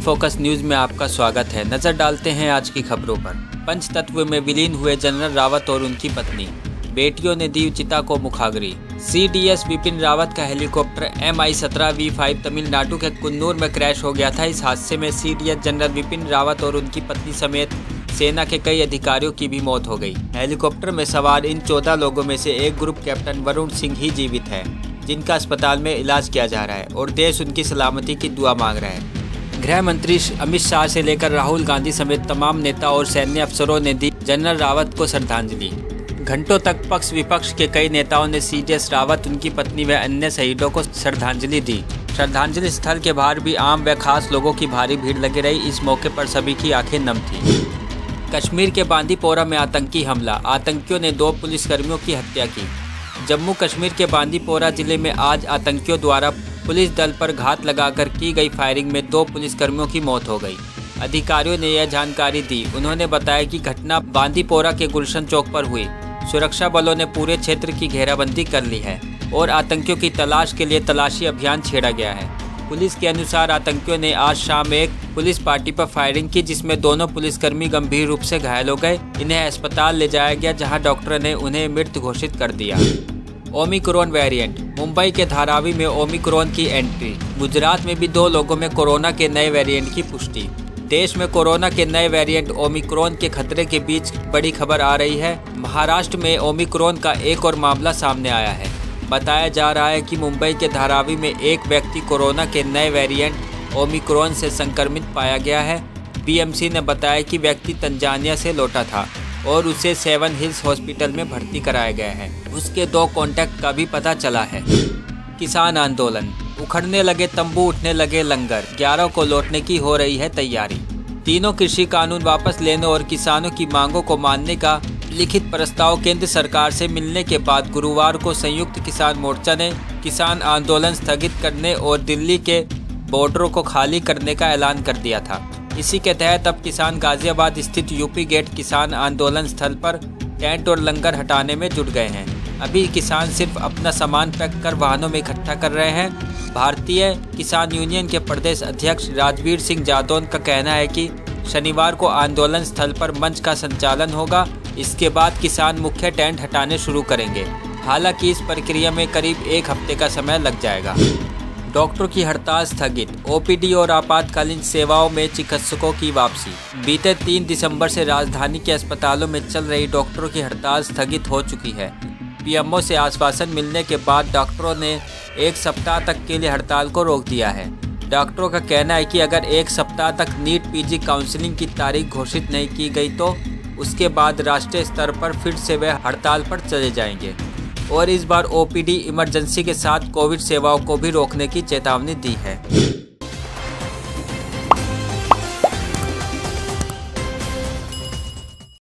Focus news में आपका स्वागत है। नजर डालते हैं आज की खबरों पर। पंचतत्व में विलीन हुए जनरल रावत और उनकी पत्नी, बेटियों ने दी चिता को मुखाग्नि। CDS बिपिन रावत का हेलीकॉप्टर MI-17V5 तमिलनाडु के कुन्नूर में क्रैश हो गया था। इस हादसे में CDS जनरल बिपिन रावत और उनकी पत्नी समेत सेना के कई अधिकारियों की भी मौत हो गई। हेलीकॉप्टर में सवार इन 14 लोगों में से एक ग्रुप कैप्टन वरुण सिंह ही जीवित है, जिनका अस्पताल में इलाज किया जा रहा है और देश उनकी सलामती की दुआ मांग रहा है। गृह मंत्री अमित शाह से लेकर राहुल गांधी समेत तमाम नेता और सैन्य अफसरों ने दी जनरल रावत को श्रद्धांजलि। घंटों तक पक्ष विपक्ष के कई नेताओं ने CDS रावत, उनकी पत्नी व अन्य शहीदों को श्रद्धांजलि दी। श्रद्धांजलि स्थल के बाहर भी आम व खास लोगों की भारी भीड़ लगी रही। इस मौके पर सभी की आंखें नम थी। कश्मीर के बांदीपोरा में आतंकी हमला, आतंकियों ने 2 पुलिसकर्मियों की हत्या की। जम्मू कश्मीर के बांदीपोरा जिले में आज आतंकियों द्वारा पुलिस दल पर घात लगाकर की गई फायरिंग में 2 पुलिसकर्मियों की मौत हो गई। अधिकारियों ने यह जानकारी दी। उन्होंने बताया कि घटना बांदीपोरा के गुलशन चौक पर हुई। सुरक्षा बलों ने पूरे क्षेत्र की घेराबंदी कर ली है और आतंकियों की तलाश के लिए तलाशी अभियान छेड़ा गया है। पुलिस के अनुसार आतंकियों ने आज शाम एक पुलिस पार्टी पर फायरिंग की, जिसमें दोनों पुलिसकर्मी गंभीर रूप से घायल हो गए। इन्हें अस्पताल ले जाया गया, जहां डॉक्टर ने उन्हें मृत घोषित कर दिया। ओमिक्रॉन वेरिएंट, मुंबई के धारावी में ओमिक्रॉन की एंट्री। गुजरात में भी 2 लोगों में कोरोना के नए वेरिएंट की पुष्टि। देश में कोरोना के नए वेरिएंट ओमिक्रॉन के खतरे के बीच बड़ी खबर आ रही है। महाराष्ट्र में ओमिक्रॉन का एक और मामला सामने आया है। बताया जा रहा है कि मुंबई के धारावी में एक व्यक्ति कोरोना के नए वेरिएंट ओमिक्रॉन से संक्रमित पाया गया है। BMC ने बताया कि व्यक्ति तंजानिया से लौटा था और उसे 7 हिल्स हॉस्पिटल में भर्ती कराया गया है। उसके 2 कॉन्टैक्ट का भी पता चला है। किसान आंदोलन, उखड़ने लगे तंबू, उठने लगे लंगर। 11 को लौटने की हो रही है तैयारी। तीनों कृषि कानून वापस लेने और किसानों की मांगों को मानने का लिखित प्रस्ताव केंद्र सरकार से मिलने के बाद गुरुवार को संयुक्त किसान मोर्चा ने किसान आंदोलन स्थगित करने और दिल्ली के बॉर्डरों को खाली करने का ऐलान कर दिया था। इसी के तहत अब किसान गाजियाबाद स्थित यूपी गेट किसान आंदोलन स्थल पर टेंट और लंगर हटाने में जुट गए हैं। अभी किसान सिर्फ अपना सामान पैक कर वाहनों में इकट्ठा कर रहे हैं। भारतीय किसान यूनियन के प्रदेश अध्यक्ष राजवीर सिंह जादौन का कहना है कि शनिवार को आंदोलन स्थल पर मंच का संचालन होगा। इसके बाद किसान मुख्य टेंट हटाने शुरू करेंगे। हालांकि इस प्रक्रिया में करीब 1 हफ्ते का समय लग जाएगा। डॉक्टरों की हड़ताल स्थगित, OPD और आपातकालीन सेवाओं में चिकित्सकों की वापसी। बीते 3 दिसंबर से राजधानी के अस्पतालों में चल रही डॉक्टरों की हड़ताल स्थगित हो चुकी है। PMO से आश्वासन मिलने के बाद डॉक्टरों ने 1 सप्ताह तक के लिए हड़ताल को रोक दिया है। डॉक्टरों का कहना है कि अगर 1 सप्ताह तक नीट PG काउंसलिंग की तारीख घोषित नहीं की गई तो उसके बाद राष्ट्रीय स्तर पर फिर से वे हड़ताल पर चले जाएंगे और इस बार OPD इमरजेंसी के साथ कोविड सेवाओं को भी रोकने की चेतावनी दी है।